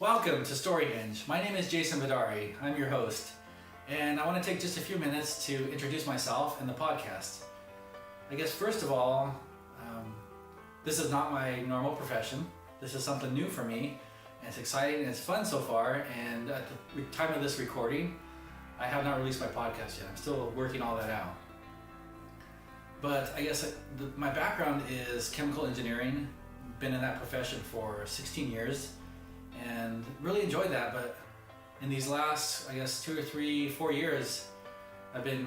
Welcome to StoryHinge. My name is Jason Vidaurri. I'm your host, and I want to take just a few minutes to introduce myself and the podcast. I guess first of all, this is not my normal profession. This is something new for me, and it's exciting and it's fun so far. And at the time of this recording, I have not released my podcast yet. I'm still working all that out. But I guess my background is chemical engineering. Been in that profession for 16 years and really enjoyed that. But in these last, 2 or 3, 4 years, I've been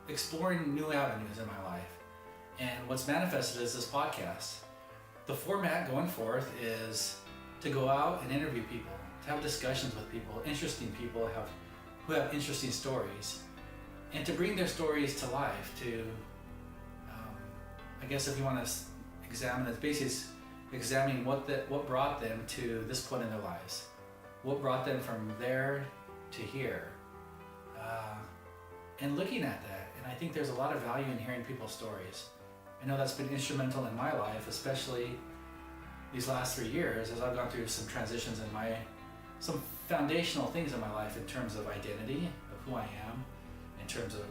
exploring new avenues in my life. And what's manifested is this podcast. The format going forth is to go out and interview people, to have discussions with people, interesting people who have interesting stories, and to bring their stories to life. To, if you want to examine it, basically examining what brought them to this point in their lives, what brought them from there to here, and looking at that. And I think there's a lot of value in hearing people's stories. I know that's been instrumental in my life, especially these last 3 years, as I've gone through some transitions in some foundational things in my life in terms of identity, of who I am, in terms of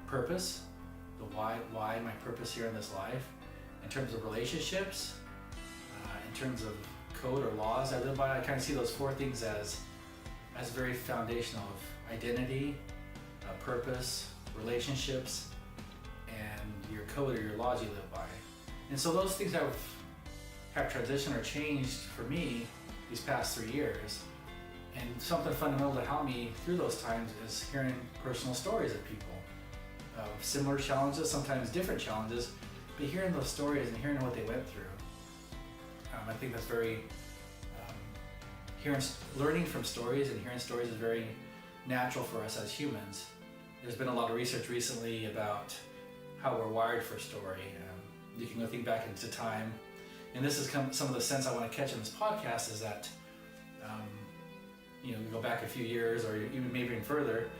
purpose, the why my purpose here in this life, in terms of relationships, in terms of code or laws I live by. I kind of see those 4 things as very foundational of identity, purpose, relationships, and your code or your laws you live by. And so those things have transitioned or changed for me these past 3 years. And something fundamental to help me through those times is hearing personal stories of people, of similar challenges, sometimes different challenges, but hearing those stories and hearing what they went through. I think that's very, learning from stories and hearing stories is very natural for us as humans. There's been a lot of research recently about how we're wired for story. You can go think back into time, and this is some of the sense I want to catch in this podcast is that, we go back a few years or even maybe even further,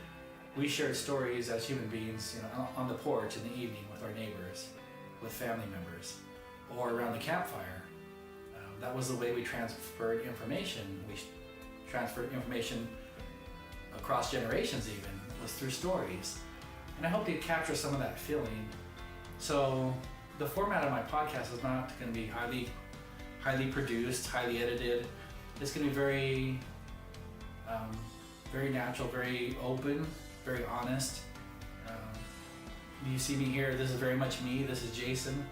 we shared stories as human beings, on the porch in the evening with our neighbors, with family members, or around the campfire. That was the way we transferred information. We transferred information across generations even, was through stories. And I hope to capture some of that feeling. So the format of my podcast is not going to be highly produced, highly edited. It's going to be very, very natural, very open, very honest. You see me here, this is very much me, this is Jason,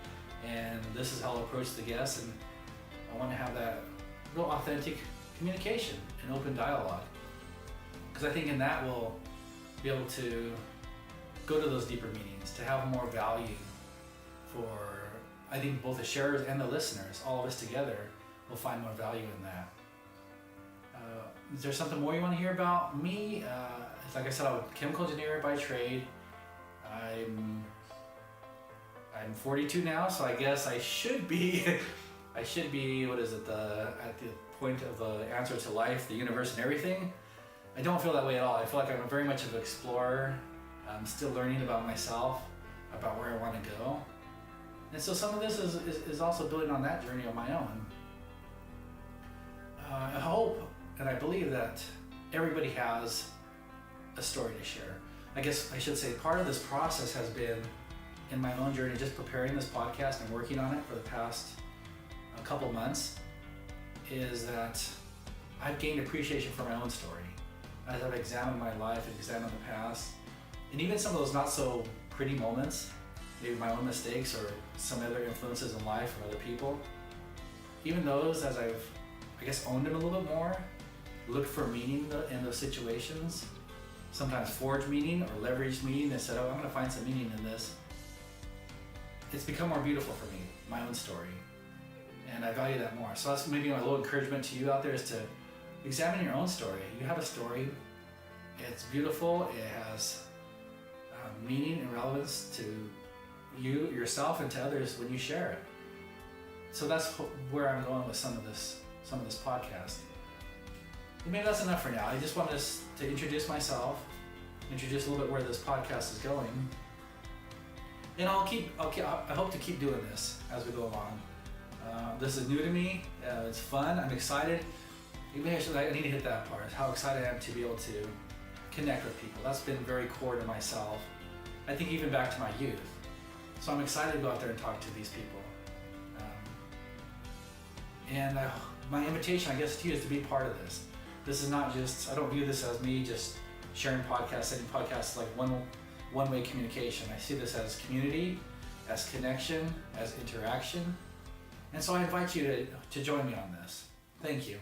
and this is how I'll approach the guests. And I want to have that real authentic communication and open dialogue. Because I think in that we'll be able to go to those deeper meanings, to have more value for, I think, both the sharers and the listeners. All of us together will find more value in that. Is there something more you want to hear about me? Like I said, I'm a chemical engineer by trade. I'm 42 now, so I guess I should be at the point of the answer to life, the universe, and everything. I don't feel that way at all. I feel like I'm very much of an explorer. I'm still learning about myself, about where I want to go. And so some of this is also building on that journey of my own. I hope and I believe that everybody has a story to share. I guess I should say part of this process has been in my own journey, just preparing this podcast and working on it for the past couple months, is that I've gained appreciation for my own story as I've examined my life and examined the past, and even some of those not so pretty moments, maybe my own mistakes or some other influences in life from other people. Even those, as I've owned them a little bit more, looked for meaning in those situations, sometimes forged meaning or leveraged meaning and said, I'm going to find some meaning in this. It's become more beautiful for me, my own story. And I value that more. So that's maybe my little encouragement to you out there, is to examine your own story. You have a story. It's beautiful. It has meaning and relevance to you, yourself, and to others when you share it. So that's where I'm going with some of this podcast. And maybe that's enough for now. I just wanted to introduce myself, introduce a little bit where this podcast is going. And I hope to keep doing this as we go along. This is new to me. It's fun. I'm excited. I need to hit that part. How excited I am to be able to connect with people. That's been very core to myself. I think even back to my youth. So I'm excited to go out there and talk to these people. My invitation, I guess, to you is to be part of this. This is not just, I don't view this as me just sharing podcasts, setting podcasts like one-way communication. I see this as community, as connection, as interaction. And so I invite you to join me on this. Thank you.